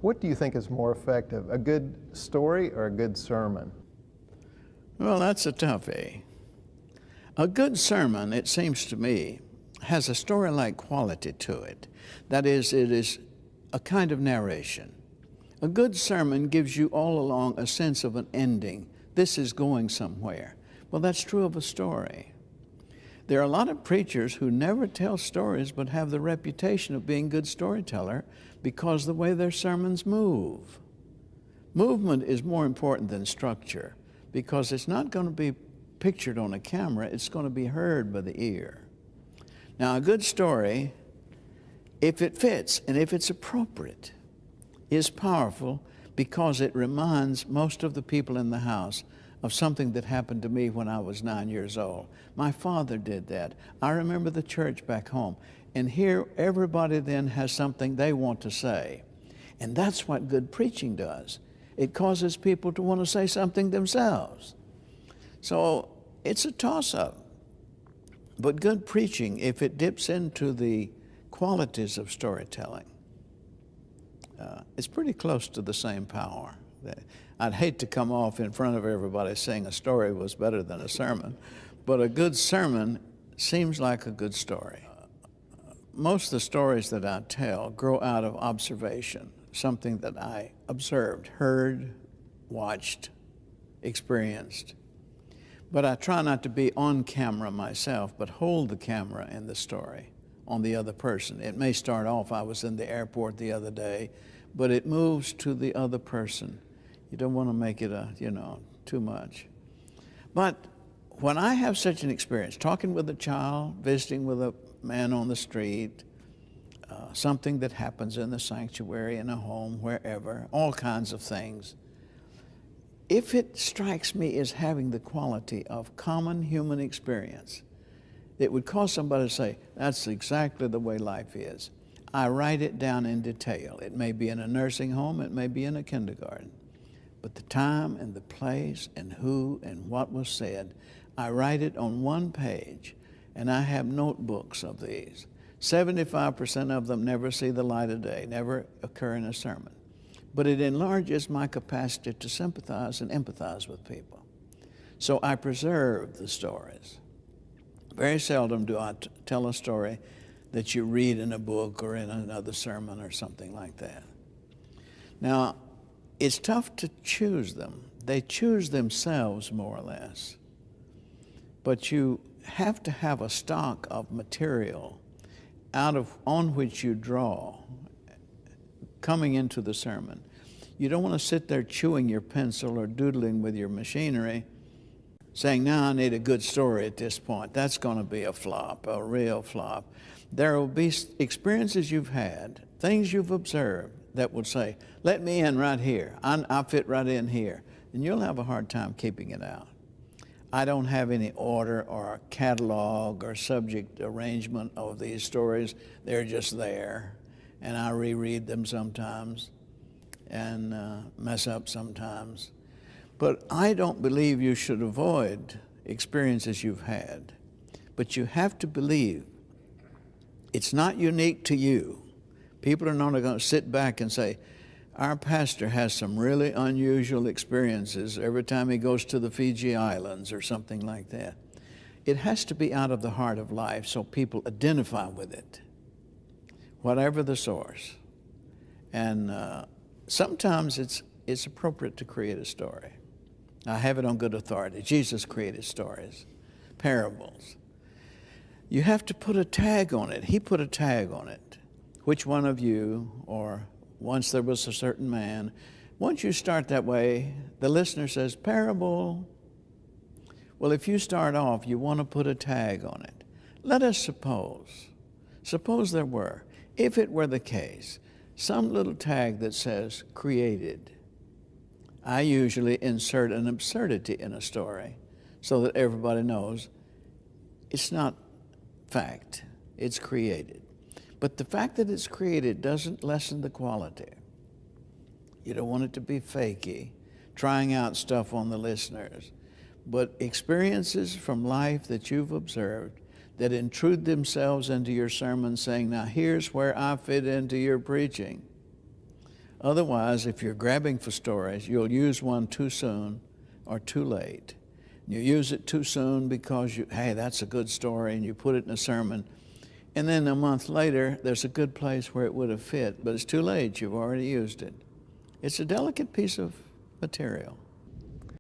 What do you think is more effective, a good story or a good sermon? Well, that's a toughie. A good sermon, it seems to me, has a story-like quality to it. That is, it is a kind of narration. A good sermon gives you all along a sense of an ending. This is going somewhere. Well, that's true of a story. There are a lot of preachers who never tell stories but have the reputation of being good storyteller because the way their sermons move. Movement is more important than structure because it's not going to be pictured on a camera, it's going to be heard by the ear. Now, a good story, if it fits and if it's appropriate, is powerful because it reminds most of the people in the house of something that happened to me when I was 9 years old. My father did that. I remember the church back home. And here, everybody then has something they want to say. And that's what good preaching does. It causes people to want to say something themselves. So it's a toss-up. But good preaching, if it dips into the qualities of storytelling, it's pretty close to the same power. I'd hate to come off in front of everybody saying a story was better than a sermon, but a good sermon seems like a good story. Most of the stories that I tell grow out of observation, something that I observed, heard, watched, experienced. But I try not to be on camera myself, but hold the camera in the story on the other person. It may start off, I was in the airport the other day, but it moves to the other person. You don't want to make it too much. But when I have such an experience, talking with a child, visiting with a man on the street, something that happens in the sanctuary, in a home, wherever, all kinds of things, if it strikes me as having the quality of common human experience, it would cause somebody to say, that's exactly the way life is. I write it down in detail. It may be in a nursing home, it may be in a kindergarten. But the time and the place and who and what was said, I write it on one page, and I have notebooks of these. 75% of them never see the light of day, never occur in a sermon. But it enlarges my capacity to sympathize and empathize with people. So I preserve the stories. Very seldom do I tell a story that you read in a book or in another sermon or something like that. Now, it's tough to choose them. They choose themselves more or less. But you have to have a stock of material on which you draw coming into the sermon. You don't want to sit there chewing your pencil or doodling with your machinery saying, now I need a good story at this point. That's going to be a flop, a real flop. There will be experiences you've had, things you've observed that would say, let me in right here. I fit right in here. And you'll have a hard time keeping it out. I don't have any order or a catalog or subject arrangement of these stories. They're just there. And I reread them sometimes and mess up sometimes. But I don't believe you should avoid experiences you've had. But you have to believe it's not unique to you. People are not going to sit back and say, our pastor has some really unusual experiences every time he goes to the Fiji Islands or something like that. It has to be out of the heart of life so people identify with it, whatever the source. And sometimes it's appropriate to create a story. I have it on good authority. Jesus created stories, parables. You have to put a tag on it. He put a tag on it. Which one of you, or once there was a certain man. Once you start that way, the listener says, parable. Well, if you start off, you want to put a tag on it. Let us suppose there were, if it were the case, some little tag that says created. I usually insert an absurdity in a story so that everybody knows it's not fact, it's created. But the fact that it's created doesn't lessen the quality. You don't want it to be fakey, trying out stuff on the listeners, but experiences from life that you've observed that intrude themselves into your sermon saying, now here's where I fit into your preaching. Otherwise, if you're grabbing for stories, you'll use one too soon or too late. You use it too soon because hey, that's a good story, and you put it in a sermon. And then a month later, there's a good place where it would have fit, but it's too late. You've already used it. It's a delicate piece of material.